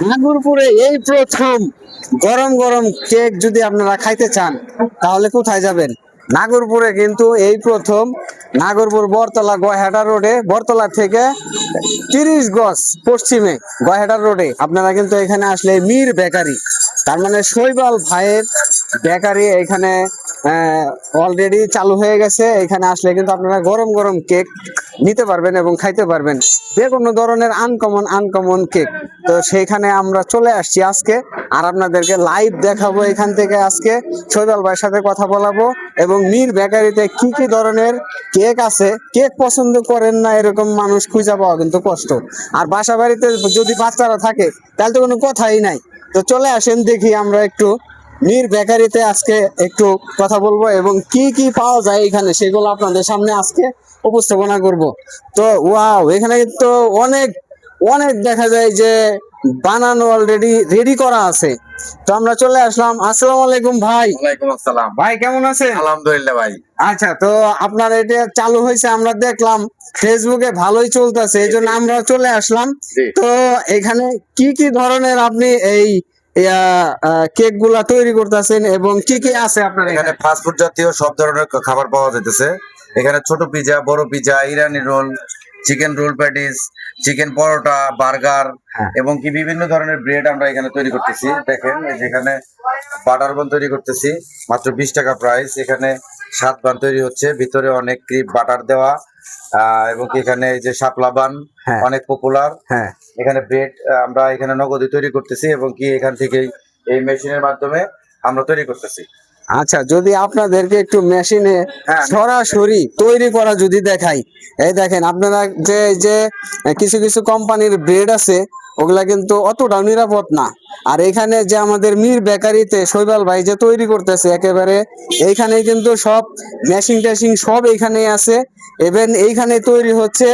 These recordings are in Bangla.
নাগরপুরে এই প্রথম গরম গরম কেক যদি আপনারা খাইতে চান তাহলে কোথায় যাবেন? নাগরপুরে কিন্তু এই প্রথম, নাগরপুর বরতলা গয়হাটা রোডে, বরতলা থেকে 30 গজ পশ্চিমে গয়হাটা রোডে আপনারা কিন্তু এখানে আসলে মীর বেকারি, তার মানে শৈবাল ভাইয়ের বেকারি এখানে অলরেডি চালু হয়ে গেছে। এখানে আসলে কিন্তু আপনারা গরম গরম কেক নিতে পারবেন এবং খাইতে পারবেন, যে কোনো ধরনের আনকমন আনকমন কেক। তো সেইখানে আমরা চলে আসছি আজকে, আর আপনাদেরকে লাইভ দেখাবো এখান থেকে। আজকে শৈবাল ভাইয়ের সাথে কথা বলাবো এবং মীর বেকারিতে কি কি ধরনের কেক আছে। কেক পছন্দ করেন না এরকম মানুষ খুঁজে পাওয়া কিন্তু কষ্ট, আর বাসা বাড়িতে যদি বাচ্চারা থাকে তাহলে তো কোনো কথাই নাই। তো চলে আসেন, দেখি আমরা একটু মীর বেকারিতে আজকে একটু কথা বলবো এবং কি কি পাওয়া যায় এখানে সেগুলো আপনাদের সামনে আজকে উপস্থাপনা করব। তো ওয়াও, এখানে তো অনেক অনেক দেখা যায় যে বানানো অলরেডি রেডি করা আছে। তো আমরা চলে আসলাম। আসসালামু আলাইকুম ভাই। ওয়ালাইকুম আসসালাম। ভাই কেমন আছেন? আলহামদুলিল্লাহ ভাই। আচ্ছা, তো আপনার এটা চালু হয়েছে আমরা দেখলাম ফেসবুকে, ভালোই চলতেছে, এই জন্য আমরা চলে আসলাম। জি। তো এখানে কি কি ধরনের আপনি এই কেক গুলা তৈরি করতেছেন এবং কি কি আছে আপনার এখানে এখানে? ফাস্ট ফুড জাতীয় সব ধরনের খাবার পাওয়া যাইতেছে। এখানে ছোট পিজা, বড় pizza, Irani roll, chicken roll patties, chicken paratha, burger হ্যাঁ। এবং কি বিভিন্ন ধরনের ব্রেড আমরা এখানে তৈরি করতেছি। দেখেন এই যেখানে বাটার বান তৈরি করতেছি, মাত্র 20 টাকা প্রাইস। এখানে 7 বান তৈরি হচ্ছে, ভিতরে অনেক ক্রিম বাটার দেওয়া। এবং কি এখানে এই যে শাপলা বান হ্যাঁ। অনেক পপুলার। হ্যাঁ। এখানে ব্রেড আমরা এখানে নগদে তৈরি করতেছি এবং কি এখান থেকেই এই মেশিনের মাধ্যমে আমরা তৈরি করতেছি। আচ্ছা, যদি আপনাদেরকে একটু মেশিনে হ্যাঁ। সরাসরি তৈরি করা যদি দেখাই, এই দেখেন আপনারা যে যে কিছু কিছু কোম্পানির ব্রেড আছে ওগুলা কিন্তু অতটাও নিরাপদ না। আর এখানে যে আমাদের মীর বেকারিতে শৈবাল ভাই যে তৈরি করতেছে একেবারে এইখানে কিন্তু সব মেশিন টেশিন সব এইখানেই আছে, ইভেন এইখানে তৈরি হচ্ছে।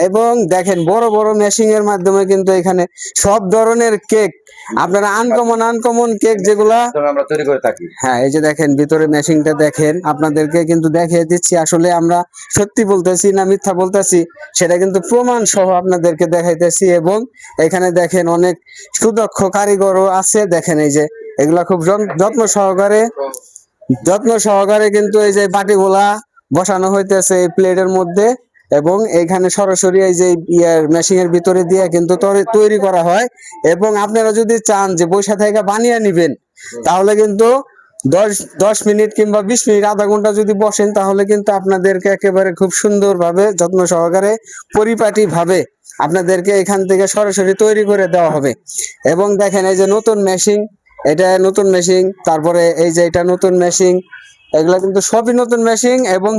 এবং দেখেন বড় বড় মেশিং এর মাধ্যমে কিন্তু এখানে সব ধরনের কেক আপনারা আনকমন আনকমন কেক যেগুলা। আমরা তৈরি করে থাকি। হ্যাঁ, এই যে দেখেন ভিতরে মেশিনটা দেখেন, আপনাদেরকে কিন্তু দেখিয়ে দিচ্ছি আসলে আমরা সত্যি বলতেছি না মিথ্যা বলতেছি সেটা কিন্তু প্রমাণ সহ আপনাদেরকে দেখাইতেছি। এবং এখানে দেখেন অনেক সুদক্ষ কারিগরও আছে। দেখেন এই যে এগুলা খুব যত্ন সহকারে কিন্তু এই যে বাটিগুলা বসানো হইতেছে এই প্লেটের মধ্যে, এবং এইখানে সরাসরি এই যে মেশিনের ভিতরে দিয়ে কিন্তু তৈরি করা হয়। এবং আপনারা যদি চান যে বসে থেকে বানিয়ে নিবেন তাহলে কিন্তু 10 মিনিট কিংবা 20 মিনিট, আধা ঘন্টা যদি বসেন তাহলে কিন্তু আপনাদেরকে একেবারে খুব সুন্দর ভাবে যত্ন সহকারে পরিপাটি ভাবে আপনাদেরকে এখান থেকে সরাসরি তৈরি করে দেওয়া হবে। এবং দেখেন এই যে নতুন মেশিন, এটা নতুন মেশিন, তারপরে এই যে এটা নতুন মেশিন, এগুলা কিন্তু সবই নতুন মেশিন এবং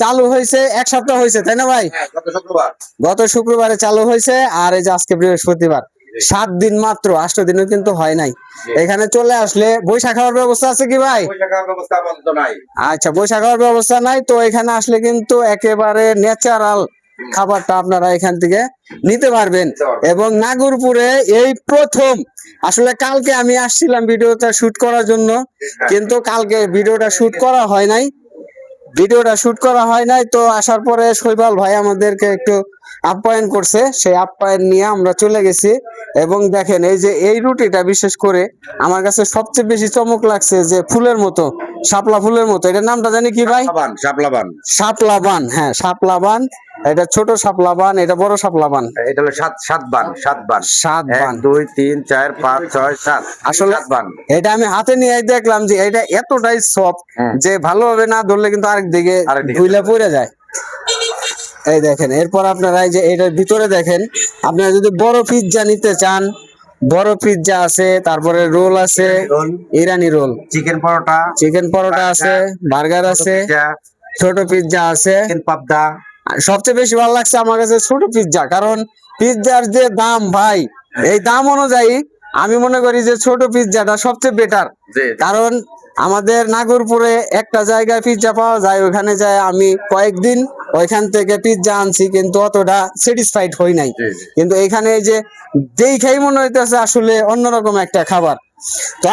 চালু হয়েছে 1 সপ্তাহ হয়েছে, তাই না ভাই? হ্যাঁ, গত শুক্রবার। গত শুক্রবারে চালু হয়েছে, আর এই যে আজকে বৃহস্পতিবার, 7 দিন মাত্র, 8 দিনও কিন্তু হয় নাই। এখানে চলে আসলে বৈশাখ খাওয়ার ব্যবস্থা আছে কি ভাই? ওই টাকার ব্যবস্থা আপাতত নাই। আচ্ছা, বৈশাখ খাওয়ার ব্যবস্থা নাই, তো এখানে আসলে কিন্তু একেবারে ন্যাচারাল খাবারটা আপনারা এখান থেকে নিতে পারবেন। এবং নাগরপুরে এই প্রথম, আসলে কালকে আমি আসছিলাম ভিডিওটা শুট করার জন্য, কিন্তু কালকে ভিডিওটা শুট করা হয় নাই। তো আসার পরে শৈবাল ভাই আমাদেরকে একটু আপ্যায়ন করছে, সেই আপ্যায়ন নিয়ে আমরা চলে গেছি। এবং দেখেন এই যে এই রুটিটা বিশেষ করে আমার কাছে সবচেয়ে বেশি চমক লাগছে, যে ফুলের মতো, শাপলা ফুলের মতো, এটার নামটা জানি কি ভাই? শাপলা বান। শাপলা বান, হ্যাঁ শাপলা বান। এটা ছোট শাপলা বান, এটা বড় শাপলা বান। এটা হলো সাত বান। 7 বান। 1 2 3 4 5 6 7 আসলে 7 বান। এটা আমি হাতে নিয়ে দেখলাম যে এটা এতটাই সফট যে ভালোভাবে না ধরলে কিন্তু আরেক দিকে ধুইলা পড়ে যায়। এই দেখেন, এরপর আপনারা এই যে এটার ভিতরে দেখেন, আপনারা যদি বড় পিজ্জা নিতে চান, বড় পিজ্জা আছে, তারপরে রোল আছে, ইরানি রোল, চিকেন পরোটা আছে, বার্গার আছে, ছোট পিজ্জা আছে। পাবদা। আর সবচেয়ে বেশি ভালো লাগছে আমার কাছে ছোট পিজ্জা, কারণ পিজ্জার যে দাম ভাই, এই দাম অনুযায়ী আমি মনে করি যে ছোট পিজ্জাটা সবচেয়ে বেটার। কারণ আমাদের নাগরপুরে একটা জায়গায় পিজ্জা পাওয়া যায়, ওখানে যায় আমি কয়েকদিন ওইখান থেকে পিজ্জা আনছি, কিন্তু অতটা স্যাটিসফাইড হই নাই। কিন্তু এখানে এই যে দেখেই মনে হইতেছে আসলে অন্যরকম একটা খাবার। তো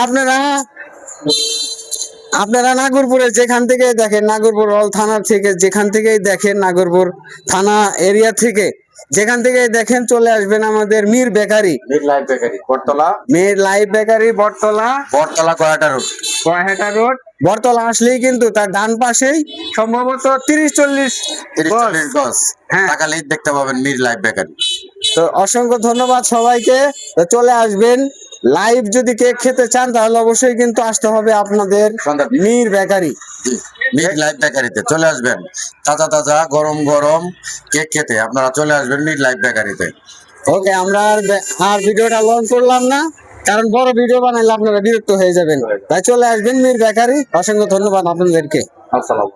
আপনারা নাগরপুরে যেখান থেকে দেখেন, নাগরপুর অল থানা থেকে যেখান থেকেই দেখেন, নাগরপুর থানা এরিয়া থেকে যেখান থেকে দেখেন চলে আসবেন আমাদের Mir bakery, mid life bakery Battala, Mir live bakery, Battala Battala কয়টা রোড। গয়াহাটা রোড। বটতলা আসলেই কিন্তু তার ডান পাশেই সম্ভবত 30-40 30-40 গজ হ্যাঁ। তাকালেই দেখতে পাবেন মিড লাইফ বেকারি। তো অসংখ্য ধন্যবাদ সবাইকে। তো চলে আসবেন, লাইভ যদি কেক খেতে চান তাহলে অবশ্যই কিন্তু আসতে হবে আপনাদের সন্ধ্যার মীর বেকারি। মিড লাইফ বেকারিতে চলে আসবেন, তাজা তাজা গরম গরম কেক খেতে আপনারা চলে আসবেন মিড লাইফ বেকারিতে। ওকে, আমরা আর ভিডিওটা লঞ্চ করলাম না, কারণ বড় ভিডিও বানাইলে আপনারা বিরক্ত হয়ে যাবেন। তাই চলে আসবেন মীর বেকারি। অসংখ্য ধন্যবাদ আপনাদেরকে। আসসালাম।